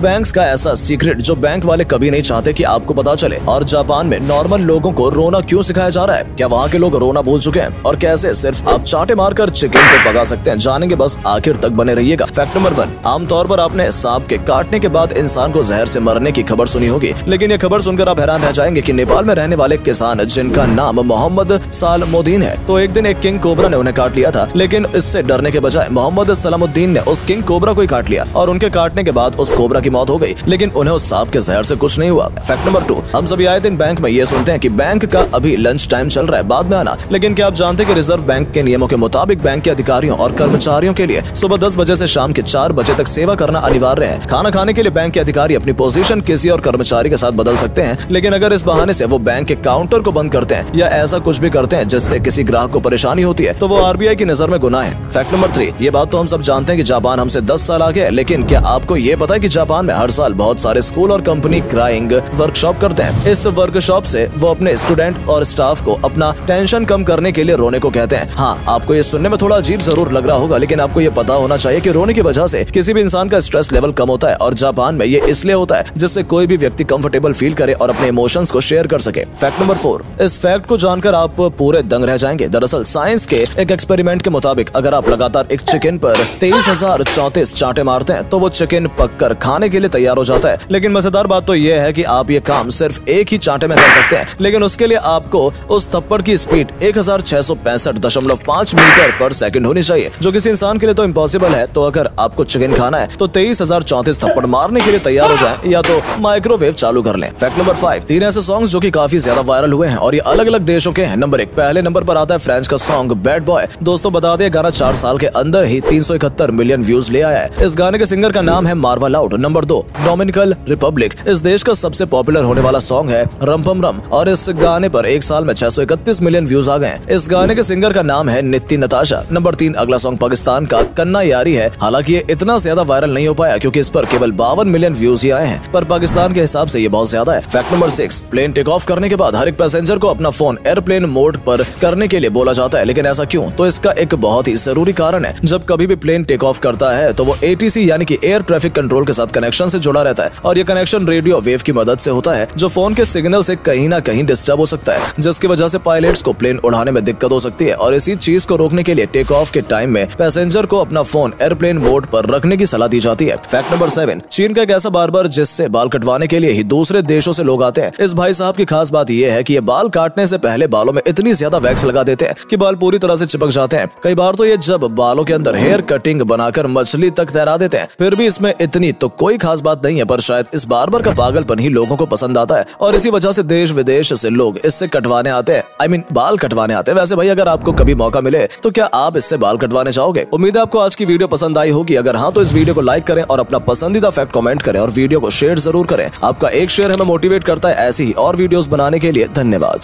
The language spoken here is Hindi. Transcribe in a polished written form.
बैंक्स का ऐसा सीक्रेट जो बैंक वाले कभी नहीं चाहते कि आपको पता चले। और जापान में नॉर्मल लोगों को रोना क्यों सिखाया जा रहा है? क्या वहाँ के लोग रोना भूल चुके हैं? और कैसे सिर्फ आप चाटे मारकर चिकन को पका सकते हैं? जानेंगे, बस आखिर तक बने रहिएगा। फैक्ट नंबर 1, आमतौर पर आपने सांप के काटने के बाद इंसान को जहर से मरने की खबर सुनी होगी, लेकिन ये खबर सुनकर आप हैरान रह जाएंगे कि नेपाल में रहने वाले किसान जिनका नाम मोहम्मद सालमुद्दीन है, तो एक दिन एक किंग कोबरा ने उन्हें काट लिया था। लेकिन इससे डरने के बजाय मोहम्मद सालमुद्दीन ने उस किंग कोबरा को ही काट लिया और उनके काटने के बाद उस कोबरा की मौत हो गई, लेकिन उन्हें उस सांप के जहर से कुछ नहीं हुआ। फैक्ट नंबर 2, हम सभी आए दिन बैंक में ये सुनते हैं कि बैंक का अभी लंच टाइम चल रहा है, बाद में आना। लेकिन क्या आप जानते हैं कि रिजर्व बैंक के नियमों के मुताबिक बैंक के अधिकारियों और कर्मचारियों के लिए सुबह 10 बजे से शाम के 4 बजे तक सेवा करना अनिवार्य है। खाना खाने के लिए बैंक के अधिकारी अपनी पोजीशन किसी और कर्मचारी के साथ बदल सकते हैं, लेकिन अगर इस बहाने से वो बैंक के काउंटर को बंद करते हैं या ऐसा कुछ भी करते हैं जिससे किसी ग्राहक को परेशानी होती है, तो वो आरबीआई की नजर में गुनाह है। फैक्ट नंबर 3, ये बात तो हम सब जानते हैं कि जापान हमसे 10 साल आगे है, लेकिन क्या आपको ये पता है कि जापान में हर साल बहुत सारे स्कूल और कंपनी क्राइंग वर्कशॉप करते हैं। इस वर्कशॉप से वो अपने स्टूडेंट और स्टाफ को अपना टेंशन कम करने के लिए रोने को कहते हैं। हाँ, आपको ये सुनने में थोड़ा अजीब जरूर लग रहा होगा, लेकिन आपको ये पता होना चाहिए कि रोने की वजह से किसी भी इंसान का स्ट्रेस लेवल कम होता है, और जापान में ये इसलिए होता है जिससे कोई भी व्यक्ति कंफर्टेबल फील करे और अपने इमोशंस को शेयर कर सके। फैक्ट नंबर 4, इस फैक्ट को जानकर आप पूरे दंग रह जाएंगे। दरअसल साइंस के एक एक्सपेरिमेंट के मुताबिक अगर आप लगातार एक चिकन पर 23,034 चांटे मारते हैं तो वो चिकन पककर खाने के लिए तैयार हो जाता है। लेकिन मजेदार बात तो ये है कि आप ये काम सिर्फ एक ही चांटे में कर सकते हैं, लेकिन उसके लिए आपको उस थप्पड़ की स्पीड 1665.5 मीटर पर सेकंड होनी चाहिए, जो किसी इंसान के लिए तो इम्पॉसिबल है। तो अगर आपको चिकन खाना है तो 23,034 थप्पड़ मारने के लिए तैयार हो जाएं, या तो माइक्रोवेव चालू कर लें। फैक्ट नंबर 5, 3 ऐसे सॉन्ग्स जो कि काफी ज्यादा वायरल हुए हैं और ये अलग अलग देशों के हैं। नंबर 1, पहले नंबर पर आता है फ्रेंच का सॉन्ग बैड बॉय। दोस्तों बता दें, गाना 4 साल के अंदर ही 371 मिलियन व्यूज ले आया है। इस गाने के सिंगर का नाम है Marwah loud. Number 2, Dominican Republic. इस देश का सबसे पॉपुलर होने वाला सॉन्ग है रम पम रम, और इस गाने पर एक साल में 631 मिलियन व्यूज आ गए। इस गाने के सिंगर का नाम है नित्ति नताशा। नंबर 3, अगला सॉन्ग पाकिस्तान का कन्ना यारी है। हालांकि ये इतना ज्यादा वायरल नहीं हो पाया क्योंकि इस पर केवल 52 मिलियन व्यूज ही आए हैं, पर पाकिस्तान के हिसाब से ये बहुत ज्यादा है। Fact number 6, plane take off करने के बाद हर एक पैसेंजर को अपना फोन एयरप्लेन मोड पर करने के लिए बोला जाता है, लेकिन ऐसा क्यों? तो इसका एक बहुत ही जरूरी कारण है। जब कभी भी प्लेन टेक ऑफ करता है तो वो ATC यानी कि एयर ट्रैफिक कंट्रोल के साथ कनेक्शन से जुड़ा रहता है, और ये कनेक्शन रेडियो वेव की मदद से होता है जो फोन के सिग्नल से कहीं ना कहीं डिस्टर्ब हो सकता है, जिसकी वजह से पायलट्स को प्लेन उड़ाने में दिक्कत हो सकती है। और इसी चीज को रोकने के लिए टेक ऑफ के टाइम में पैसेंजर को अपना फोन एयरप्लेन मोड पर रखने की सलाह दी जाती है। फैक्ट नंबर 7, चीन का एक ऐसा बार्बर जिससे बाल कटवाने के लिए ही दूसरे देशों से लोग आते हैं। इस भाई साहब की खास बात यह है कि ये बाल काटने से पहले बालों में इतनी ज्यादा वैक्स लगा देते हैं कि बाल पूरी तरह से चिपक जाते हैं। कई बार तो ये जब बालों के अंदर हेयर कटिंग बनाकर मछली तक तैरा देते हैं। फिर भी इसमें इतनी तो कोई खास बात नहीं है, पर शायद इस बार्बर का पागलपन ही लोगों को पसंद आता है, और इसी वजह से देश विदेश से लोग इससे कटवाने आते हैं। बाल कटवाने आते हैं। वैसे भाई, अगर आपको कभी मौका मिले तो क्या आप इससे बाल कटवाने चाहोगे? उम्मीद है आपको आज की वीडियो पसंद आई होगी। अगर हाँ, तो इस वीडियो को लाइक करें और अपना पसंदीदा फैक्ट कमेंट करें, और वीडियो को शेयर जरूर करें। आपका एक शेयर हमें मोटिवेट करता है ऐसी ही और वीडियोस बनाने के लिए। धन्यवाद।